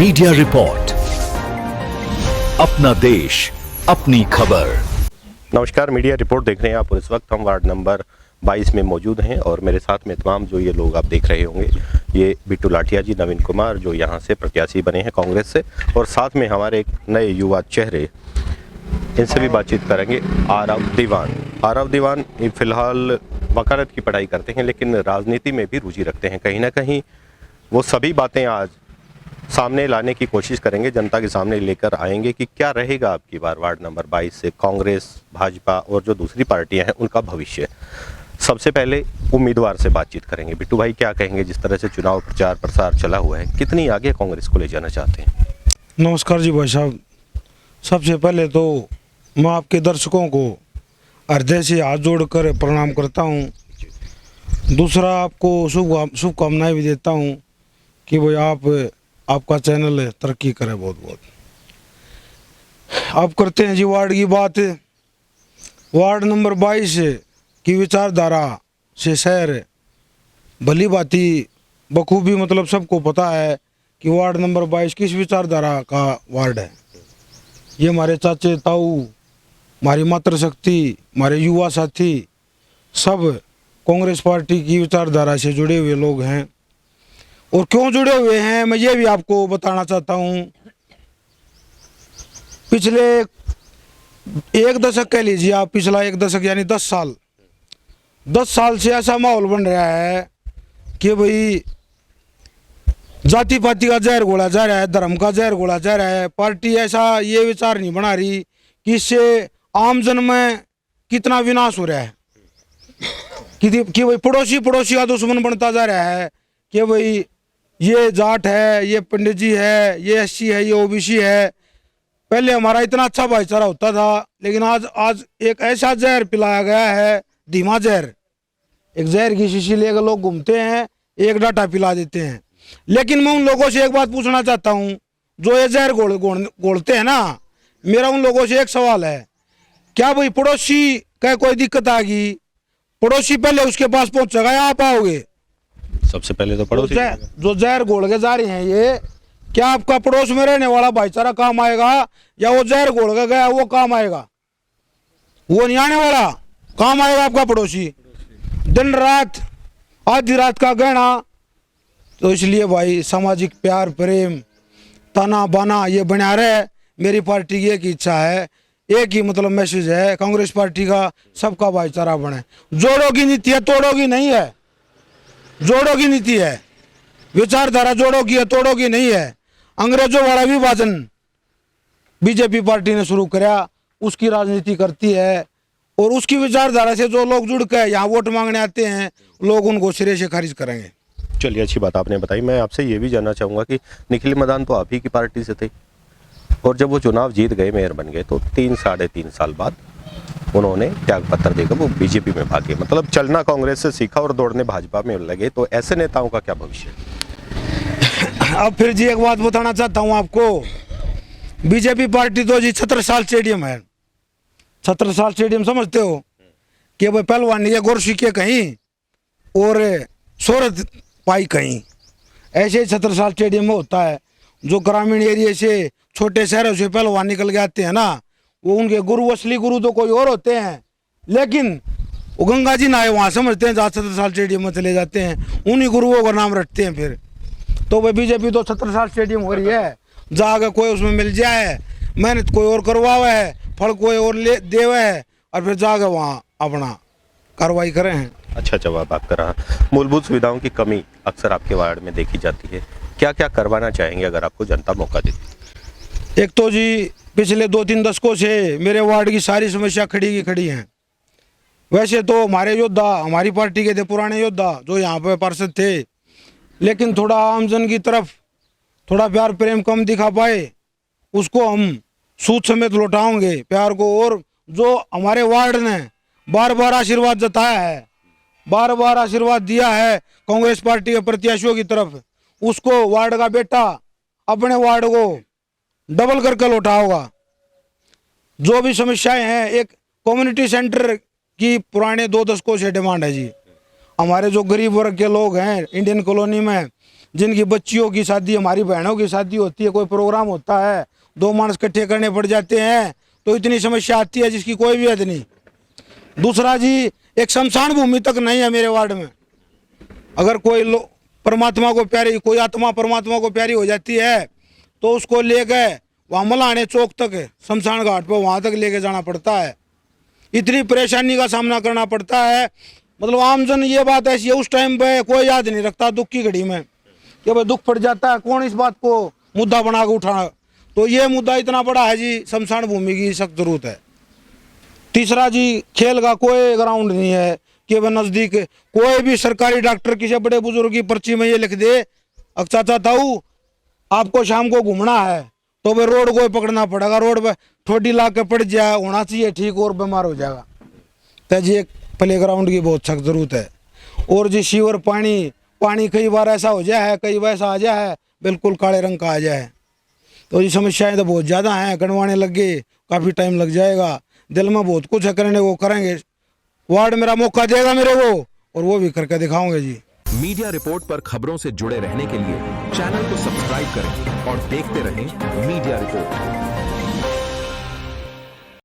Media report, अपना देश अपनी खबर। नमस्कार, मीडिया रिपोर्ट देख रहे हैं आप और इस वक्त हम वार्ड नंबर 22 में मौजूद हैं और मेरे साथ में तमाम जो ये लोग आप देख रहे होंगे, ये बिट्टू लाठिया जी, नवीन कुमार जो यहाँ से प्रत्याशी बने हैं कांग्रेस से, और साथ में हमारे एक नए युवा चेहरे, इनसे भी बातचीत करेंगे। आरव दीवान फिलहाल वकालत की पढ़ाई करते हैं लेकिन राजनीति में भी रुचि रखते हैं। कहीं ना कहीं वो सभी बातें आज सामने लाने की कोशिश करेंगे, जनता के सामने लेकर आएंगे कि क्या रहेगा आपकी बार वार्ड नंबर 22 से कांग्रेस, भाजपा और जो दूसरी पार्टियां हैं उनका भविष्य। सबसे पहले उम्मीदवार से बातचीत करेंगे। बिट्टू भाई, क्या कहेंगे, जिस तरह से चुनाव प्रचार प्रसार चला हुआ है, कितनी आगे कांग्रेस को ले जाना चाहते हैं? नमस्कार जी भाई साहब, सबसे पहले तो मैं आपके दर्शकों को हृदय से हाथ जोड़कर प्रणाम करता हूं। दूसरा, आपको शुभकामनाएं भी देता हूं कि भाई आपका चैनल तरक्की करे बहुत बहुत। आप करते हैं जी वार्ड की बात। वार्ड नंबर 22 की विचारधारा से शहर भली भांति बखूबी मतलब सबको पता है कि वार्ड नंबर 22 किस विचारधारा का वार्ड है। ये हमारे चाचे ताऊ, हमारी मातृशक्ति, हमारे युवा साथी सब कांग्रेस पार्टी की विचारधारा से जुड़े हुए लोग हैं। और क्यों जुड़े हुए हैं मैं ये भी आपको बताना चाहता हूँ। पिछले एक दशक कह लीजिए आप, पिछला एक दशक यानी 10 साल से ऐसा माहौल बन रहा है कि भाई जाति पाति का जहर घोला जा रहा है, धर्म का जहर घोला जा रहा है। पार्टी ऐसा ये विचार नहीं बना रही कि इससे आम जन में कितना विनाश हो रहा है, कि भाई पड़ोसी का दुश्मन बनता जा रहा है, कि भाई ये जाट है, ये पंडित जी है, ये एससी है, ये ओबीसी है। पहले हमारा इतना अच्छा भाईचारा होता था, लेकिन आज एक ऐसा जहर पिलाया गया है, धीमा जहर। एक जहर की शीशी लेकर लोग घूमते हैं, एक डाटा पिला देते हैं। लेकिन मैं उन लोगों से एक बात पूछना चाहता हूँ जो ये जहर घोलते हैं ना, मेरा उन लोगों से एक सवाल है, क्या भाई पड़ोसी का कोई दिक्कत आ गई, पड़ोसी पहले उसके पास पहुंचेगा या आप आओगे? सबसे पहले तो पड़ोसी जो जहर घोल के जा रहे हैं, ये क्या आपका पड़ोस में रहने वाला भाईचारा काम आएगा या वो जहर घोल के गया वो काम आएगा? वो नहीं आने वाला, काम आएगा आपका पड़ोसी। दिन रात आधी रात का गहना। तो इसलिए भाई सामाजिक प्यार प्रेम ताना बाना ये बना रहे। मेरी पार्टी की एक इच्छा है, एक ही मतलब मैसेज है कांग्रेस पार्टी का, सबका भाईचारा बने। जोड़ों की नीति है, तोड़ों की नहीं है। जोड़ों की नीति है, विचारधारा जोड़ों की है, तोड़ों की नहीं है। अंग्रेजों वाला विभाजन बीजेपी पार्टी ने शुरू कराया, उसकी राजनीति करती है और उसकी विचारधारा से जो लोग जुड़ के यहाँ वोट मांगने आते हैं, लोग उनको सिरे से खारिज करेंगे। चलिए, अच्छी बात आपने बताई। मैं आपसे ये भी जानना चाहूँगा कि निखिल मदान तो आप ही की पार्टी से थे और जब वो चुनाव जीत गए, मेयर बन गए, तो 3-3.5 साल बाद उन्होंने त्याग पत्र देकर वो बीजेपी में भागे। मतलब चलना कांग्रेस से सीखा और दौड़ने भाजपा में लगे। तो ऐसे नेताओं का क्या भविष्य? अब फिर जी एक बात बताना चाहता हूँ आपको। बीजेपी पार्टी तो जी छत्रसाल स्टेडियम है। छत्रसाल स्टेडियम समझते हो कि भाई पहलवानी के गोरशी के कहीं और शोहरत पाई कहीं, ऐसे ही छत्रसाल स्टेडियम में होता है। जो ग्रामीण एरिया से छोटे शहरों से पहलवान निकल के आते हैं ना, वो उनके गुरु, असली गुरु तो कोई और होते हैं, लेकिन वो गंगा जी नहाए वहाँ समझते हैं, जहाँ छत्रसाल स्टेडियम में चले जाते हैं, उन्हीं गुरुओं का नाम रखते हैं। फिर तो वह बीजेपी तो छत्रसाल स्टेडियम हो रही है, जहाँ कोई उसमें मिल जाए, मेहनत कोई और करवावे है, फल कोई और ले देवे है, और फिर जाकर वहाँ अपना कार्रवाई करें हैं। अच्छा जवाब आपका रहा। मूलभूत सुविधाओं की कमी अक्सर आपके वार्ड में देखी जाती है, क्या क्या करवाना चाहेंगे अगर आपको जनता मौका देती? एक तो जी पिछले 2-3 दशकों से मेरे वार्ड की सारी समस्या खड़ी हैं। वैसे तो हमारे योद्धा हमारी पार्टी के थे, पुराने योद्धा जो यहाँ पे पार्षद थे, लेकिन थोड़ा आमजन की तरफ थोड़ा प्यार प्रेम कम दिखा पाए, उसको हम सूद समेत लौटाएंगे प्यार को। और जो हमारे वार्ड ने बार बार आशीर्वाद जताया है, बार बार आशीर्वाद दिया है कांग्रेस पार्टी के प्रत्याशियों की तरफ, उसको वार्ड का बेटा अपने वार्ड को डबल करके लौटा होगा। जो भी समस्याएं हैं, एक कम्युनिटी सेंटर की पुराने 2 दशकों से डिमांड है जी। हमारे जो गरीब वर्ग के लोग हैं इंडियन कॉलोनी में, जिनकी बच्चियों की शादी, हमारी बहनों की शादी होती है, कोई प्रोग्राम होता है, 2 मानस इकट्ठे करने पड़ जाते हैं, तो इतनी समस्या आती है जिसकी कोई भी हद नहीं। दूसरा जी, एक शमशान भूमि तक नहीं है मेरे वार्ड में। अगर कोई परमात्मा को प्यारी, कोई आत्मा परमात्मा को प्यारी हो जाती है तो उसको लेके वहाँ मलाने चौक तक है, शमशान घाट पर, वहाँ तक लेके जाना पड़ता है। इतनी परेशानी का सामना करना पड़ता है। मतलब आमजन, ये बात ऐसी है, उस टाइम पे कोई याद नहीं रखता दुख की घड़ी में कि भाई दुख पड़ जाता है, कौन इस बात को मुद्दा बना के उठाना। तो ये मुद्दा इतना बड़ा है जी, शमशान भूमि की सख्त जरूरत है। तीसरा जी, खेल का कोई ग्राउंड नहीं है कि वह नज़दीक कोई भी सरकारी डॉक्टर किसी बड़े बुजुर्ग की पर्ची में ये लिख दे, चाचा ताऊ आपको शाम को घूमना है, तो वह रोड को पकड़ना पड़ेगा, रोड पे ठोडी ला के पड़ जाए, होना चाहिए ठीक, और बीमार हो जाएगा। तो जी एक प्ले ग्राउंड की बहुत सख्त जरूरत है। और जी सीवर पानी कई बार ऐसा हो जाए है, कई बार ऐसा आ जाए है बिल्कुल काले रंग का आ जाए। तो ये समस्याएं तो बहुत ज़्यादा हैं, गणवाने लग गए, काफ़ी टाइम लग जाएगा। दिल में बहुत कुछ है करने को, करेंगे। वार्ड मेरा मौका देगा मेरे को, और वो भी करके दिखाऊंगे जी। मीडिया रिपोर्ट पर खबरों से जुड़े रहने के लिए चैनल को सब्सक्राइब करें और देखते रहें मीडिया रिपोर्ट।